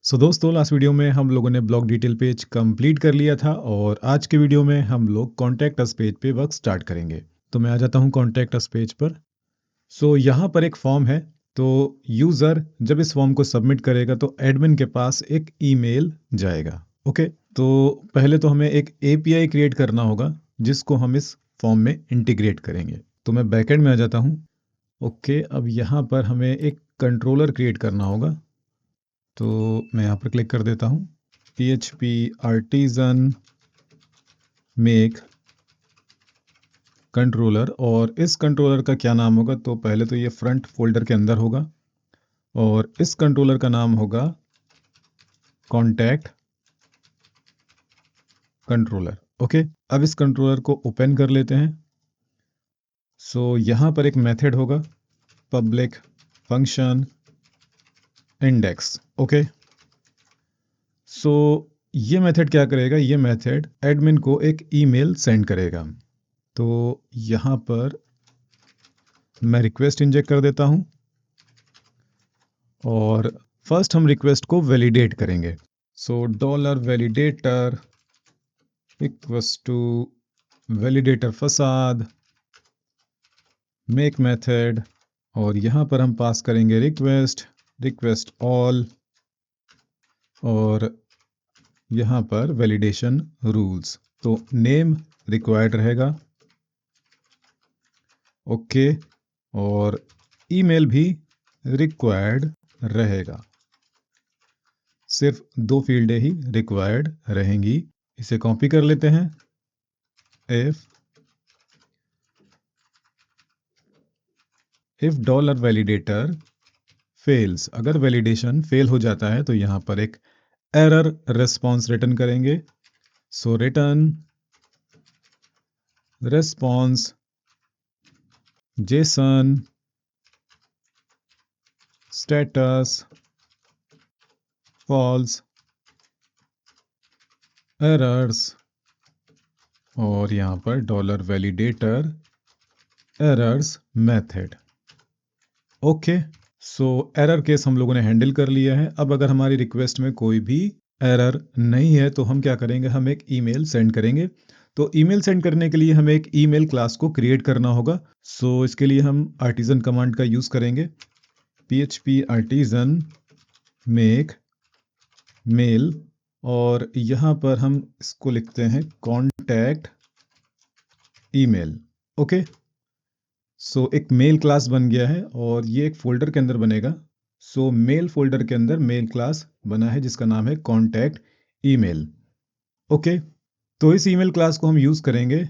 दोस्तों last video में हम लोगों ने ब्लॉग डिटेल पेज कंप्लीट कर लिया था और आज के वीडियो में हम लोग कॉन्टैक्ट अस पेज पे वर्क स्टार्ट करेंगे। तो मैं आ जाता हूँ कॉन्टैक्ट अस पेज पर। यहाँ पर एक फॉर्म है। तो यूज़र जब इस फॉर्म को सबमिट करेगा तो एडमिन के पास एक ईमेल जाएगा। ओके, तो पहले तो हमें एक एपीआई क्रिएट करना होगा जिसको हम इस फॉर्म में इंटीग्रेट करेंगे। तो मैं बैकएंड में आ जाता हूँ। ओके, अब यहाँ पर हमें एक कंट्रोलर क्रिएट करना होगा। तो मैं यहाँ पर क्लिक कर देता हूँ, PHP आर्टिजन मेक कंट्रोलर। और इस कंट्रोलर का क्या नाम होगा? तो पहले तो ये फ्रंट फोल्डर के अंदर होगा और इस कंट्रोलर का नाम होगा कॉन्टैक्ट कंट्रोलर। ओके, अब इस कंट्रोलर को ओपन कर लेते हैं। यहाँ पर एक मेथड होगा, पब्लिक फंक्शन इंडेक्स। ओके, ये मेथड क्या करेगा? ये मेथड एडमिन को एक ईमेल सेंड करेगा। तो यहाँ पर मैं रिक्वेस्ट इंजेक्ट कर देता हूँ और फर्स्ट हम रिक्वेस्ट को वैलिडेट करेंगे। $validator इक्वल्स टू वैलिडेटर फसाद मेक मेथड, और यहाँ पर हम पास करेंगे रिक्वेस्ट ऑल, और यहाँ पर वैलिडेशन रूल्स। तो नेम रिक्वायर्ड रहेगा। ओके, और ईमेल भी रिक्वायर्ड रहेगा। सिर्फ 2 फील्डें ही रिक्वायर्ड रहेंगी। इसे कॉपी कर लेते हैं। इफ $validator फेल्स, अगर वैलिडेशन फेल हो जाता है तो यहाँ पर एक एरर रेस्पॉन्स रिटर्न करेंगे। Return response JSON status false errors, और यहाँ पर $validator errors method. Okay, error case हम लोगों ने हैंडल कर लिया है। अब अगर हमारी रिक्वेस्ट में कोई भी एरर नहीं है तो हम क्या करेंगे? हम एक ईमेल सेंड करेंगे। तो ईमेल सेंड करने के लिए हमें एक ईमेल क्लास को क्रिएट करना होगा। इसके लिए हम आर्टिजन कमांड का यूज करेंगे। PHP आर्टिजन मेक मेल, और यहाँ पर हम इसको लिखते हैं कॉन्टैक्ट ईमेल। ओके, एक मेल क्लास बन गया है और ये एक फोल्डर के अंदर बनेगा। मेल फोल्डर के अंदर मेल क्लास बना है जिसका नाम है कॉन्टैक्ट ईमेल। ओके, तो इस ईमेल क्लास को हम यूज करेंगे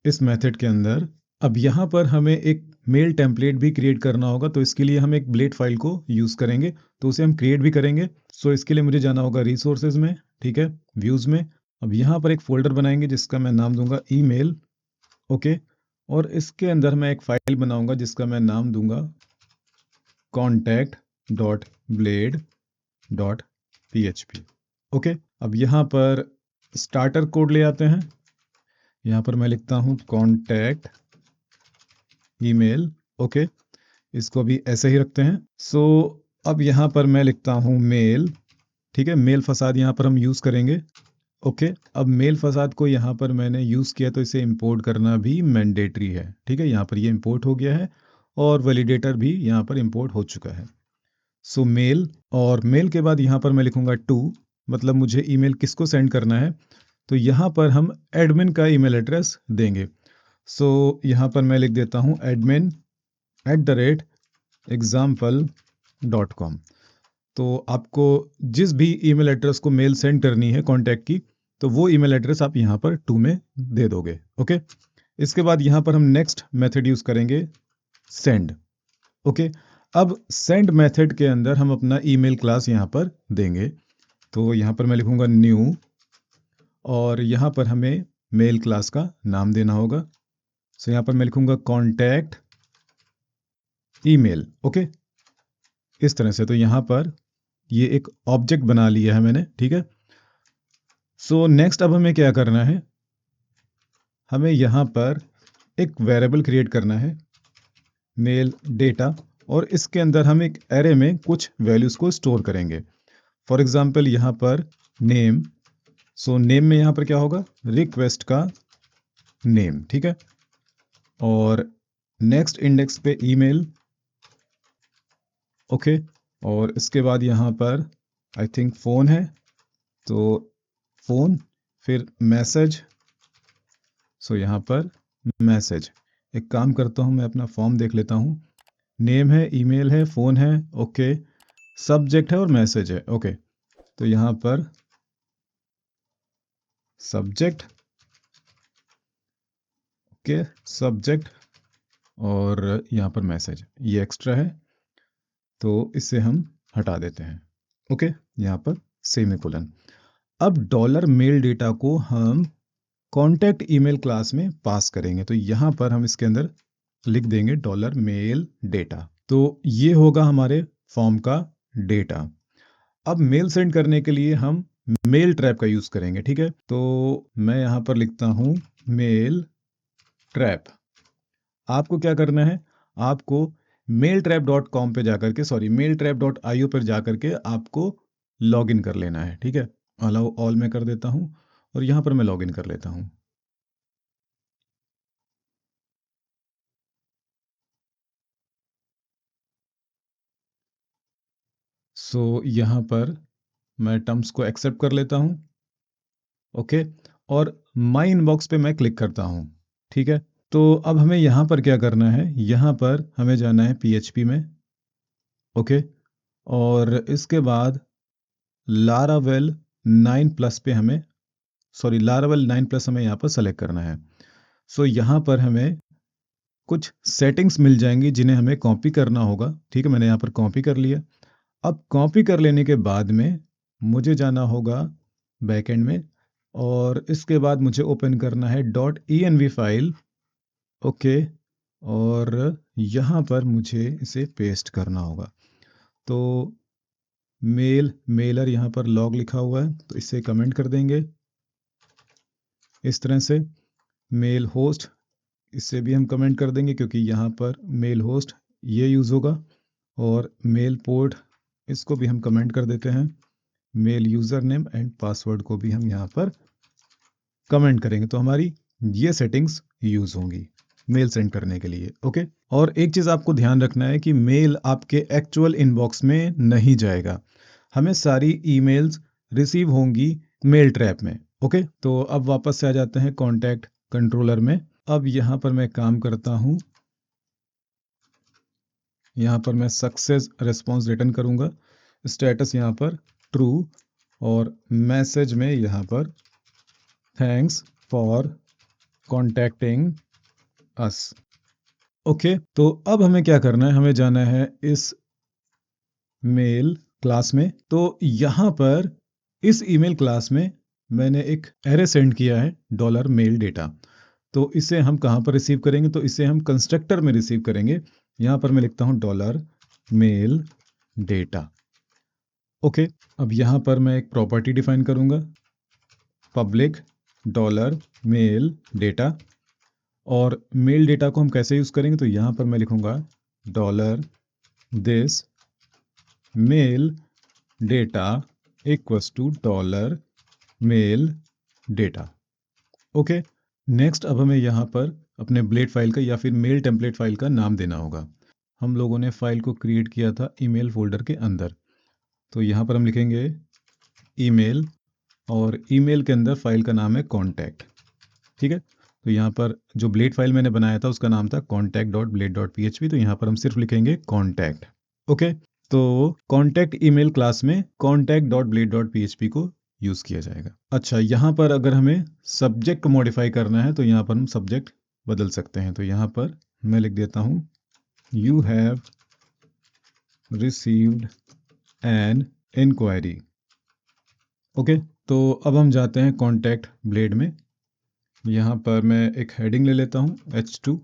इस मेथड के अंदर। अब यहाँ पर हमें एक मेल टेम्पलेट भी क्रिएट करना होगा, तो इसके लिए हम एक ब्लेड फाइल को यूज करेंगे। तो उसे हम क्रिएट भी करेंगे। इसके लिए मुझे जाना होगा रिसोर्सेज में, ठीक है, व्यूज में। अब यहाँ पर एक फोल्डर बनाएंगे जिसका मैं नाम दूंगा ईमेल। ओके, और इसके अंदर मैं एक फाइल बनाऊंगा जिसका मैं नाम दूंगा contact.blade.php। ओके, अब यहाँ पर स्टार्टर कोड ले आते हैं। यहाँ पर मैं लिखता हूँ कॉन्टैक्ट ईमेल। ओके, इसको भी ऐसे ही रखते हैं। अब यहाँ पर मैं लिखता हूँ मेल, ठीक है, मेल फसाद यहाँ पर हम यूज करेंगे। ओके, अब मेल फसाद को यहाँ पर मैंने यूज किया तो इसे इंपोर्ट करना भी मैंडेटरी है। ठीक है, यहाँ पर ये इंपोर्ट हो गया है और वैलिडेटर भी यहाँ पर इंपोर्ट हो चुका है। मेल, और मेल के बाद यहाँ पर मैं लिखूंगा टू, मतलब मुझे ईमेल किसको सेंड करना है। तो यहाँ पर हम एडमिन का ईमेल एड्रेस देंगे। यहाँ पर मैं लिख देता हूँ admin@example.com। तो आपको जिस भी ईमेल एड्रेस को मेल सेंड करनी है कॉन्टैक्ट की, तो वो ईमेल एड्रेस आप यहाँ पर टू में दे दोगे। ओके, इसके बाद यहाँ पर हम नेक्स्ट मेथड यूज करेंगे सेंड। ओके, अब सेंड मेथड के अंदर हम अपना ईमेल क्लास यहाँ पर देंगे। तो यहाँ पर मैं लिखूंगा न्यू, और यहाँ पर हमें मेल क्लास का नाम देना होगा। यहाँ पर मैं लिखूंगा कॉन्टैक्ट ईमेल। ओके, इस तरह से। तो यहाँ पर ये एक ऑब्जेक्ट बना लिया है मैंने, ठीक है। नेक्स्ट अब हमें क्या करना है? हमें यहाँ पर एक वेरिएबल क्रिएट करना है मेल डेटा, और इसके अंदर हम एक एरे में कुछ वैल्यूज को स्टोर करेंगे। फॉर एग्जाम्पल यहाँ पर नेम, सो नेम में यहाँ पर क्या होगा, रिक्वेस्ट का नेम, ठीक है। और नेक्स्ट इंडेक्स पे ईमेल, ओके। और इसके बाद यहाँ पर आई थिंक फ़ोन है, तो फ़ोन, फिर मैसेज, सो यहाँ पर मैसेज। एक काम करता हूँ, मैं अपना फॉर्म देख लेता हूँ। नेम है, ईमेल है, फ़ोन है, ओके, सब्जेक्ट है और मैसेज है, ओके। तो यहाँ पर सब्जेक्ट, ओके, सब्जेक्ट, और यहाँ पर मैसेज, ये एक्स्ट्रा है तो इसे हम हटा देते हैं, ओके। यहाँ पर सेमीकोलन। अब डॉलर मेल डेटा को हम कॉन्टैक्ट ईमेल क्लास में पास करेंगे, तो यहाँ पर हम इसके अंदर लिख देंगे डॉलर मेल डेटा। तो ये होगा हमारे फॉर्म का डेटा। अब मेल सेंड करने के लिए हम मेल ट्रैप का यूज करेंगे, ठीक है। तो मैं यहाँ पर लिखता हूँ मेल ट्रैप। आपको क्या करना है, आपको mailtrap.com पे जाकर के, सॉरी, mailtrap.io पर जाकर के आपको लॉगिन कर लेना है, ठीक है। अलाउ ऑल में कर देता हूँ और यहाँ पर मैं लॉगिन कर लेता हूँ। सो यहाँ पर मैं टर्म्स को एक्सेप्ट कर लेता हूँ, ओके। और माई इनबॉक्स पे मैं क्लिक करता हूँ, ठीक है। तो अब हमें यहाँ पर क्या करना है, यहाँ पर हमें जाना है PHP में, ओके। और इसके बाद लारावेल 9 प्लस पे हमें, सॉरी, लारावेल 9 प्लस हमें यहाँ पर सेलेक्ट करना है। सो यहाँ पर हमें कुछ सेटिंग्स मिल जाएंगी जिन्हें हमें कॉपी करना होगा, ठीक है। मैंने यहाँ पर कॉपी कर लिया। अब कॉपी कर लेने के बाद में मुझे जाना होगा बैकएंड में, और इसके बाद मुझे ओपन करना है .env फाइल, ओके। और यहाँ पर मुझे इसे पेस्ट करना होगा। तो मेलर यहाँ पर लॉग लिखा हुआ है, तो इसे कमेंट कर देंगे इस तरह से। मेल होस्ट, इससे भी हम कमेंट कर देंगे क्योंकि यहाँ पर मेल होस्ट ये यूज़ होगा। और मेल पोर्ट, इसको भी हम कमेंट कर देते हैं। Mail user name and password को भी हम यहाँ पर कमेंट करेंगे, तो हमारी ये सेटिंग्स यूज़ होंगी मेल सेंड करने के लिए, ओके। और एक चीज़ आपको ध्यान रखना है कि मेल आपके एक्चुअल इनबॉक्स में नहीं जाएगा, हमें सारी ईमेल्स रिसीव होंगी मेल ट्रैप में, ओके। तो अब वापस से आ जाते हैं कॉन्टैक्ट कंट्रोलर में। अब यहाँ पर मैं काम करता हूँ, यहाँ पर मैं सक्सेस रिस्पॉन्स रिटर्न करूँगा, स्टेटस यहाँ पर ट्रू, और मैसेज में यहाँ पर thanks for contacting us, okay. तो अब हमें क्या करना है, हमें जाना है इस मेल क्लास में। तो यहाँ पर इस ईमेल क्लास में मैंने एक एरे सेंड किया है डॉलर मेल डेटा। तो इसे हम कहाँ पर रिसीव करेंगे, तो इसे हम कंस्ट्रक्टर में रिसीव करेंगे। यहाँ पर मैं लिखता हूँ डॉलर मेल डेटा, ओके। अब यहाँ पर मैं एक प्रॉपर्टी डिफाइन करूँगा, पब्लिक डॉलर मेल डेटा। और मेल डेटा को हम कैसे यूज़ करेंगे, तो यहाँ पर मैं लिखूँगा dollar this mail data equals to dollar mail data, okay. Next, अब हमें यहाँ पर अपने ब्लेड फाइल का या फिर मेल टेम्पलेट फाइल का नाम देना होगा। हम लोगों ने फाइल को क्रिएट किया था ईमेल फोल्डर के अंदर, तो यहाँ पर हम लिखेंगे ईमेल, और ईमेल के अंदर फाइल का नाम है कॉन्टैक्ट, ठीक है। तो यहाँ पर जो ब्लेड फाइल मैंने बनाया था उसका नाम था contact.blade.php, तो यहाँ पर हम सिर्फ लिखेंगे कॉन्टैक्ट, ओके। तो कॉन्टैक्ट ईमेल क्लास में contact.blade.php को यूज़ किया जाएगा। अच्छा, यहाँ पर अगर हमें सब्जेक्ट मॉडिफाई करना है तो यहाँ पर हम सब्जेक्ट बदल सकते हैं। तो यहाँ पर मैं लिख देता हूँ you have received an inquiry, okay. तो अब हम जाते हैं कॉन्टैक्ट ब्लेड में। यहाँ पर मैं एक हेडिंग ले लेता हूँ H2।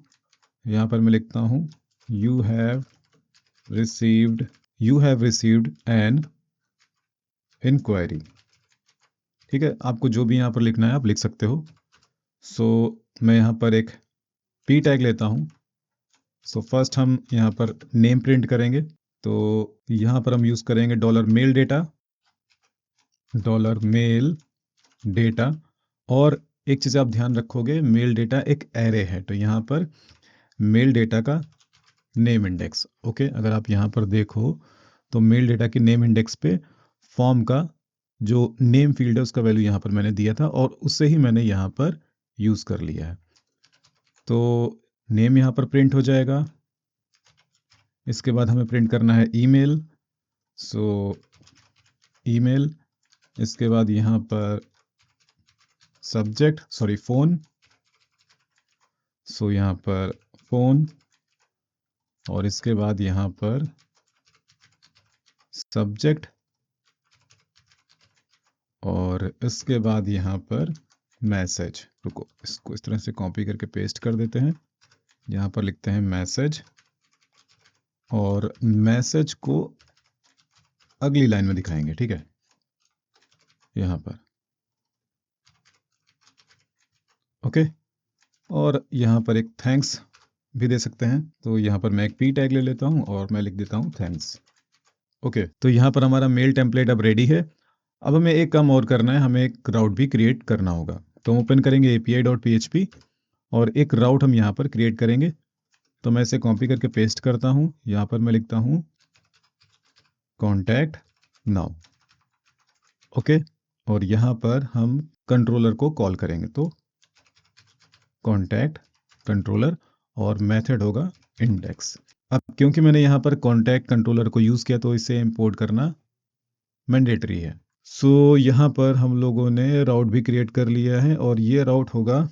यहाँ पर मैं लिखता हूँ you have received an inquiry, ठीक है। आपको जो भी यहाँ पर लिखना है आप लिख सकते हो। सो मैं यहाँ पर एक p टैग लेता हूँ। सो फर्स्ट हम यहाँ पर नेम प्रिंट करेंगे, तो यहाँ पर हम यूज़ करेंगे dollar mail data, dollar mail data. और एक चीज़ आप ध्यान रखोगे, मेल डेटा एक एरे है, तो यहाँ पर मेल डेटा का नेम इंडेक्स। ओके, अगर आप यहाँ पर देखो तो मेल डेटा के नेम इंडेक्स पे फॉर्म का जो नेम फील्ड है उसका वैल्यू यहाँ पर मैंने दिया था और उससे ही मैंने यहाँ पर यूज़ कर लिया है। तो नेम यहाँ पर प्रिंट हो जाएगा। इसके बाद हमें प्रिंट करना है ईमेल। सो ईमेल, इसके बाद यहाँ पर सब्जेक्ट, सॉरी फ़ोन। सो यहाँ पर फ़ोन, और इसके बाद यहाँ पर सब्जेक्ट, और इसके बाद यहाँ पर मैसेज। रुको, इसको इस तरह से कॉपी करके पेस्ट कर देते हैं। यहाँ पर लिखते हैं मैसेज, और मैसेज को अगली लाइन में दिखाएंगे, ठीक है, यहाँ पर। ओके, और यहाँ पर एक थैंक्स भी दे सकते हैं। तो यहाँ पर मैं एक पी टैग ले लेता हूँ और मैं लिख देता हूँ थैंक्स। ओके, तो यहाँ पर हमारा मेल टेम्पलेट अब रेडी है। अब हमें एक काम और करना है, हमें एक राउट भी क्रिएट करना होगा। तो हम ओपन करेंगे api.php और एक राउट हम यहाँ पर क्रिएट करेंगे। तो मैं इसे कॉपी करके पेस्ट करता हूँ। यहाँ पर मैं लिखता हूँ कॉन्टैक्ट नाउ। ओके, और यहाँ पर हम कंट्रोलर को कॉल करेंगे। तो कॉन्टैक्ट कंट्रोलर, और मेथड होगा इंडेक्स। अब क्योंकि मैंने यहाँ पर कॉन्टैक्ट कंट्रोलर को यूज़ किया तो इसे इंपोर्ट करना मैंडेटरी है। सो यहाँ पर हम लोगों ने राउट भी क्रिएट कर लिया है और ये राउट होगा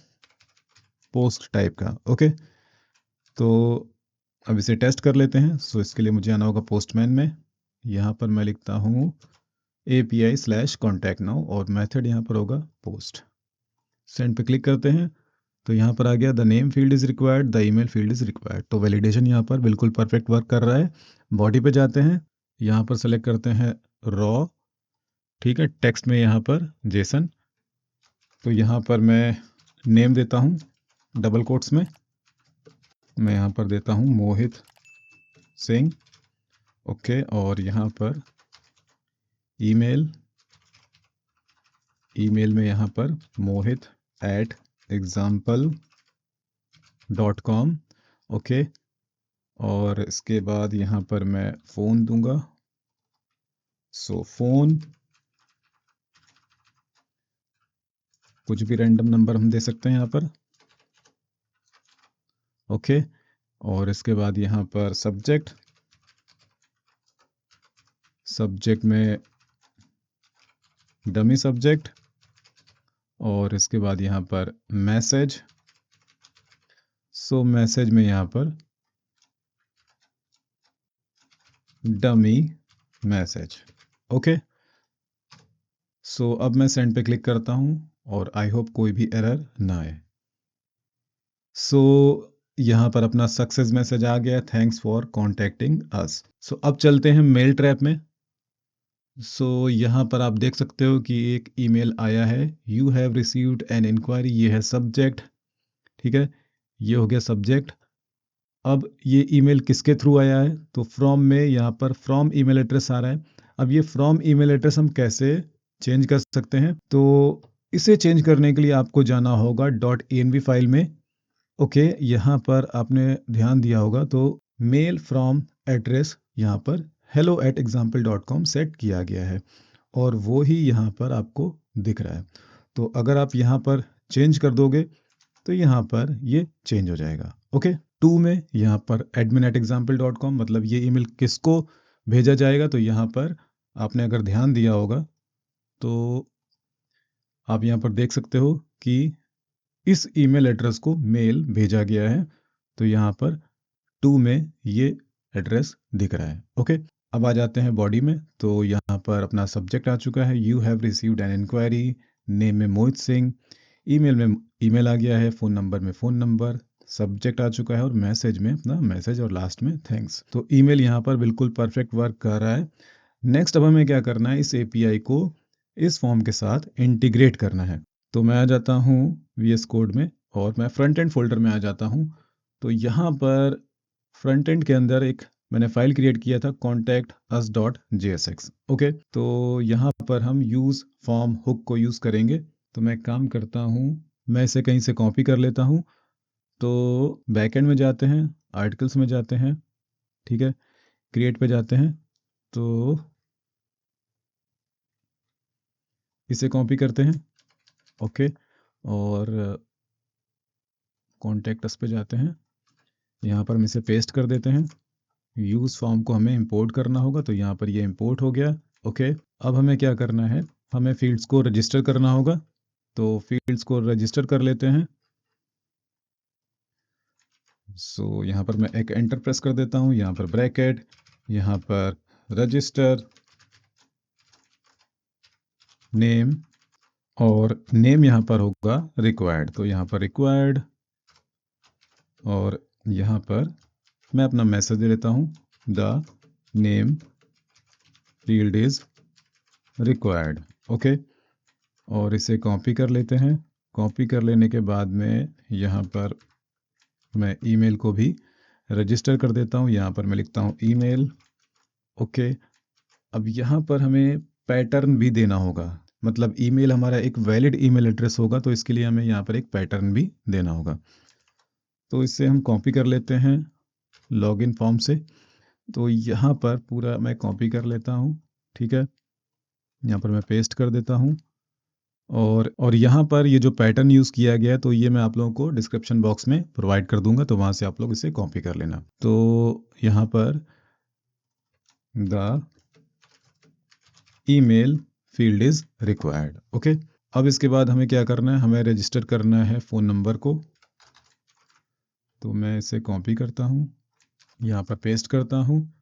पोस्ट टाइप का। ओके, तो अब इसे टेस्ट कर लेते हैं। सो इसके लिए मुझे आना होगा पोस्टमैन में। यहाँ पर मैं लिखता हूँ API/contact now और मेथड यहाँ पर होगा पोस्ट। सेंड पे क्लिक करते हैं तो यहाँ पर आ गया the name field is required, the email field is required. तो वैलिडेशन यहाँ पर बिल्कुल परफेक्ट वर्क कर रहा है। बॉडी पे जाते हैं, यहाँ पर सेलेक्ट करते हैं रॉ, ठीक है, टेक्स्ट में यहाँ पर जेसन। तो यहाँ पर मैं नेम देता हूँ डबल कोट्स में, मैं यहाँ पर देता हूँ मोहित सिंह। ओके, और यहाँ पर ईमेल, ईमेल में यहाँ पर mohit@example.com। ओके, और इसके बाद यहाँ पर मैं फ़ोन दूंगा। सो फ़ोन, कुछ भी रैंडम नंबर हम दे सकते हैं यहाँ पर। ओके, और इसके बाद यहाँ पर सब्जेक्ट, सब्जेक्ट में डमी सब्जेक्ट, और इसके बाद यहाँ पर मैसेज। सो मैसेज में यहाँ पर डमी मैसेज। ओके, सो अब मैं सेंड पे क्लिक करता हूँ और आई होप कोई भी एरर ना आए। सो यहाँ पर अपना सक्सेस मैसेज आ गया, थैंक्स फॉर कॉन्टैक्टिंग अस। सो अब चलते हैं मेल ट्रैप में। सो यहाँ पर आप देख सकते हो कि एक ईमेल आया है, you have received an inquiry. ये है सब्जेक्ट, ठीक है, ये हो गया सब्जेक्ट। अब ये ईमेल किसके थ्रू आया है, तो फ्रॉम में यहाँ पर फ्रॉम ईमेल एड्रेस आ रहा है। अब ये फ्रॉम ईमेल एड्रेस हम कैसे चेंज कर सकते हैं, तो इसे चेंज करने के लिए आपको जाना होगा .env फाइल में। ओके, यहाँ पर आपने ध्यान दिया होगा तो मेल फ्रॉम एड्रेस यहाँ पर hello@example.com सेट किया गया है और वो ही यहाँ पर आपको दिख रहा है। तो अगर आप यहाँ पर चेंज कर दोगे तो यहाँ पर ये चेंज हो जाएगा। ओके, टू में यहाँ पर admin@example.com, मतलब ये ईमेल किसको भेजा जाएगा, तो यहाँ पर आपने अगर ध्यान दिया होगा तो आप यहाँ पर देख सकते हो कि इस ईमेल एड्रेस को मेल भेजा गया है। तो यहाँ पर टू में ये एड्रेस दिख रहा है। ओके, अब आ जाते हैं बॉडी में। तो यहाँ पर अपना सब्जेक्ट आ चुका है, you have received an inquiry, name में मोहित सिंह, ईमेल में ईमेल आ गया है, फ़ोन नंबर में फ़ोन नंबर, सब्जेक्ट आ चुका है और मैसेज में अपना मैसेज और लास्ट में थैंक्स। तो ईमेल यहाँ पर बिल्कुल परफेक्ट वर्क कर रहा है। नेक्स्ट अब हमें क्या करना है, इस एपीआई को इस फॉर्म के साथ इंटीग्रेट करना है। तो मैं आ जाता हूँ VS कोड में और मैं फ्रंट एंड फोल्डर में आ जाता हूँ। तो यहाँ पर फ्रंट एंड के अंदर एक मैंने फाइल क्रिएट किया था contactus.jsx। ओके, तो यहाँ पर हम यूज़ फॉर्म हुक को यूज़ करेंगे। तो मैं काम करता हूँ, मैं इसे कहीं से कॉपी कर लेता हूँ। तो बैकएंड में जाते हैं, आर्टिकल्स में जाते हैं, ठीक है, क्रिएट पे जाते हैं, तो इसे कॉपी करते हैं। ओके, और कॉन्टेक्टस पे जाते हैं, यहाँ पर हम इसे पेस्ट कर देते हैं। यूज़ फॉर्म को हमें इंपोर्ट करना होगा, तो यहाँ पर ये इंपोर्ट हो गया। ओके, अब हमें क्या करना है, हमें फील्ड्स को रजिस्टर करना होगा। तो फील्ड्स को रजिस्टर कर लेते हैं। सो यहाँ पर मैं एक एंटर प्रेस कर देता हूँ, यहाँ पर ब्रैकेट, यहाँ पर रजिस्टर नेम, और नेम यहाँ पर होगा रिक्वायर्ड। तो यहाँ पर रिक्वायर्ड, और यहाँ पर मैं अपना मैसेज दे देता हूँ, the name field is required. Okay, और इसे कॉपी कर लेते हैं। कॉपी कर लेने के बाद में यहाँ पर मैं ईमेल को भी रजिस्टर कर देता हूँ। यहाँ पर मैं लिखता हूँ ईमेल। ओके, अब यहाँ पर हमें पैटर्न भी देना होगा, मतलब ईमेल हमारा एक वैलिड ईमेल एड्रेस होगा, तो इसके लिए हमें यहाँ पर एक पैटर्न भी देना होगा। तो इससे हम कॉपी कर लेते हैं लॉगिन फॉर्म से। तो यहाँ पर पूरा मैं कॉपी कर लेता हूँ, ठीक है, यहाँ पर मैं पेस्ट कर देता हूँ। और यहाँ पर ये जो पैटर्न यूज़ किया गया है, तो ये मैं आप लोगों को डिस्क्रिप्शन बॉक्स में प्रोवाइड कर दूंगा, तो वहाँ से आप लोग इसे कॉपी कर लेना। तो यहाँ पर the email field is required. Okay, अब इसके बाद हमें क्या करना है, हमें रजिस्टर करना है फ़ोन नंबर को। तो मैं इसे कॉपी करता हूँ, यहाँ पर पेस्ट करता हूँ,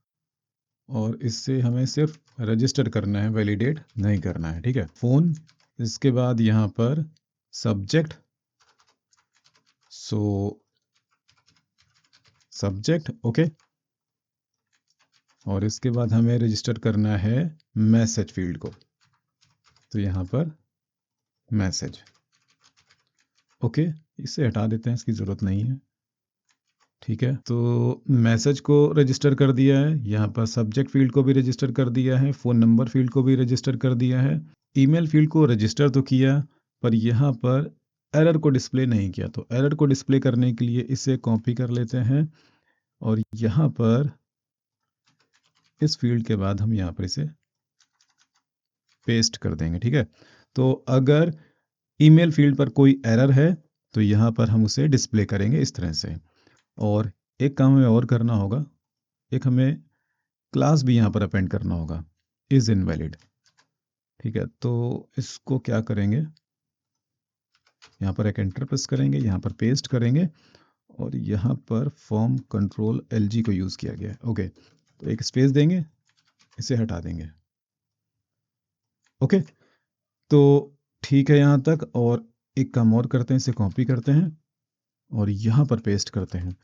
और इससे हमें सिर्फ रजिस्टर करना है, वैलिडेट नहीं करना है, ठीक है। फ़ोन, इसके बाद यहाँ पर सब्जेक्ट, सो सब्जेक्ट, ओके, और इसके बाद हमें रजिस्टर करना है मैसेज फील्ड को। तो यहाँ पर मैसेज, ओके, इसे हटा देते हैं, इसकी ज़रूरत नहीं है, ठीक है। तो मैसेज को रजिस्टर कर दिया है, यहाँ पर सब्जेक्ट फील्ड को भी रजिस्टर कर दिया है, फ़ोन नंबर फील्ड को भी रजिस्टर कर दिया है, ईमेल फील्ड को रजिस्टर तो किया, पर यहाँ पर एरर को डिस्प्ले नहीं किया। तो एरर को डिस्प्ले करने के लिए इसे कॉपी कर लेते हैं, और यहाँ पर इस फील्ड के बाद हम यहाँ पर इसे पेस्ट कर देंगे, ठीक है। तो अगर ईमेल फील्ड पर कोई एरर है, तो यहाँ पर हम उसे डिस्प्ले करेंगे इस तरह से। और एक काम हमें और करना होगा, एक हमें क्लास भी यहाँ पर अपेंड करना होगा, इज़ इनवैलिड, ठीक है। तो इसको क्या करेंगे, यहाँ पर एक एंटर प्रेस करेंगे, यहाँ पर पेस्ट करेंगे, और यहाँ पर फॉर्म कंट्रोल LG को यूज़ किया गया है। ओके, तो एक स्पेस देंगे, इसे हटा देंगे। ओके, तो ठीक है यहाँ तक। और एक काम और करते हैं, इसे कॉपी करते हैं और यहाँ पर पेस्ट करते हैं,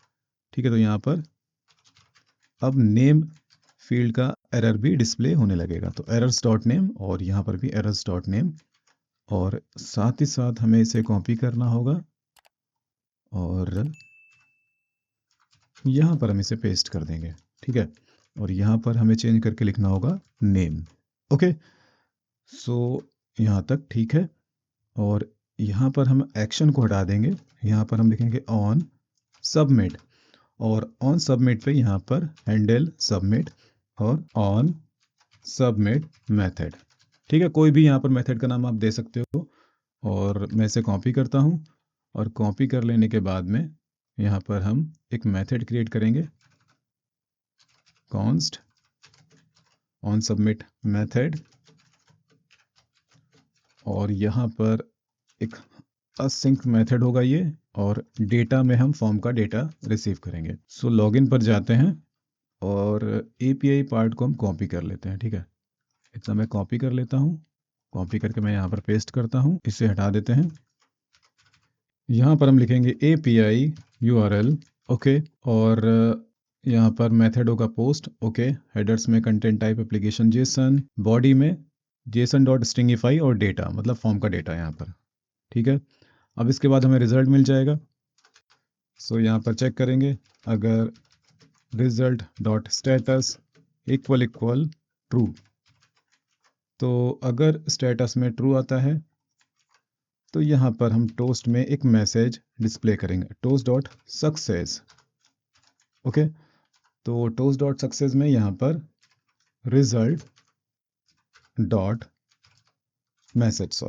ठीक है। तो यहाँ पर अब नेम फील्ड का एरर भी डिस्प्ले होने लगेगा। तो एरर्स डॉट नेम, और यहाँ पर भी एरर्स डॉट नेम, और साथ ही साथ हमें इसे कॉपी करना होगा, और यहाँ पर हम इसे पेस्ट कर देंगे, ठीक है। और यहाँ पर हमें चेंज करके लिखना होगा नेम। ओके, सो यहाँ तक ठीक है। और यहाँ पर हम एक्शन को हटा देंगे, यहाँ पर हम लिखेंगे ऑन सबमिट, और ऑन सबमिट पे यहाँ पर हैंडल सबमिट और ऑन सबमिट मेथड, ठीक है। कोई भी यहाँ पर मेथड का नाम आप दे सकते हो। और मैं इसे कॉपी करता हूँ, और कॉपी कर लेने के बाद में यहाँ पर हम एक मेथड क्रिएट करेंगे, कॉन्स्ट ऑन सबमिट मेथड, और यहाँ पर एक असिंक मेथड होगा ये, और डेटा में हम फॉर्म का डेटा रिसीव करेंगे। सो लॉगिन पर जाते हैं, और API पार्ट को हम कॉपी कर लेते हैं, ठीक है। इतना मैं कॉपी कर लेता हूँ, कॉपी करके मैं यहाँ पर पेस्ट करता हूँ, इसे हटा देते हैं। यहाँ पर हम लिखेंगे API URL, ओके, और यहाँ पर मेथड होगा पोस्ट, ओके। हेडर्स में content type application Jason, body में JSON.stringify, और डेटा मतलब फॉर्म का डेटा यहाँ पर, ठीक है। अब इसके बाद हमें रिजल्ट मिल जाएगा। सो यहाँ पर चेक करेंगे, अगर result dot status equal true. तो अगर स्टेटस में ट्रू आता है तो यहाँ पर हम टोस्ट में एक मैसेज डिस्प्ले करेंगे, टोस्ट डॉट सक्सेस। ओके, तो टोस्ट डॉट सक्सेस में यहाँ पर रिजल्ट डॉट मैसेज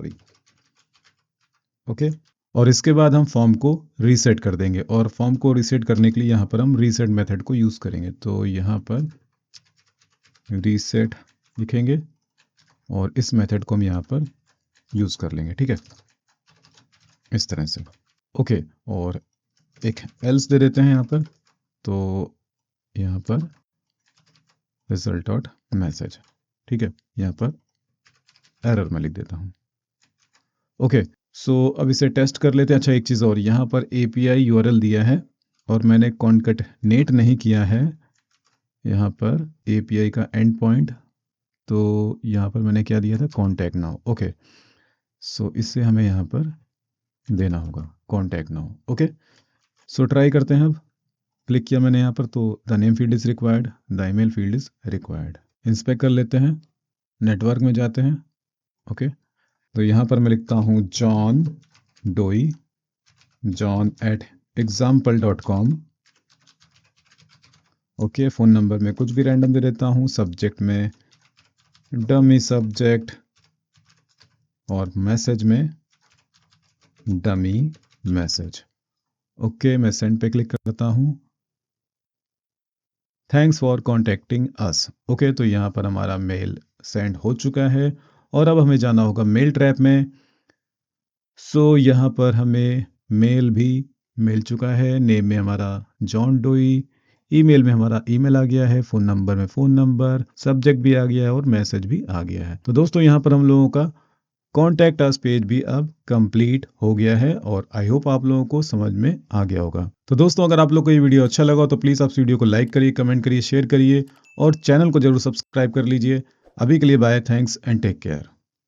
ओके, और इसके बाद हम फॉर्म को रीसेट कर देंगे, और फॉर्म को रीसेट करने के लिए यहाँ पर हम रीसेट मेथड को यूज़ करेंगे। तो यहाँ पर रीसेट लिखेंगे और इस मेथड को हम यहाँ पर यूज़ कर लेंगे, ठीक है, इस तरह से। ओके, और एक एल्स दे देते हैं यहाँ पर। तो यहाँ पर रिजल्ट डॉट मैसेज, ठीक है, यहाँ पर एरर मैं लिख देता हूँ। ओके, सो अब इसे टेस्ट कर लेते हैं। अच्छा, एक चीज़ और, यहाँ पर API URL दिया है और मैंने कॉन्कैटनेट नहीं किया है यहाँ पर API का एंड पॉइंट। तो यहाँ पर मैंने क्या दिया था, कॉन्टैक्ट नाउ। ओके, सो इससे हमें यहाँ पर देना होगा contact now. Okay, so try करते हैं। अब क्लिक किया मैंने यहाँ पर, तो the name field is required, the email field is required. Inspect कर लेते हैं, नेटवर्क में जाते हैं। ओके, तो यहाँ पर मैं लिखता हूँ John Doe, john@example.com। Okay, phone number में कुछ भी रैंडम दे देता हूँ, सब्जेक्ट में डमी सब्जेक्ट और मैसेज में डमी मैसेज। ओके, मैं सेंड पे क्लिक करता हूँ। Thanks for contacting us. Okay, तो यहाँ पर हमारा मेल सेंड हो चुका है और अब हमें जाना होगा मेल ट्रैप में। सो यहाँ पर हमें मेल भी मिल चुका है। नेम में हमारा जॉन डोई, ईमेल में हमारा ईमेल आ गया है, फ़ोन नंबर में फ़ोन नंबर, सब्जेक्ट भी आ गया है और मैसेज भी आ गया है। तो दोस्तों, यहाँ पर हम लोगों का कॉन्टैक्ट अस पेज भी अब कंप्लीट हो गया है और आई होप आप लोगों को समझ में आ गया होगा। तो दोस्तों, अगर आप लोग को ये वीडियो अच्छा लगा तो प्लीज़ आप इस वीडियो को लाइक करिए, कमेंट करिए, शेयर करिए और चैनल को जरूर सब्सक्राइब कर लीजिए। अभी के लिए bye, thanks and take care.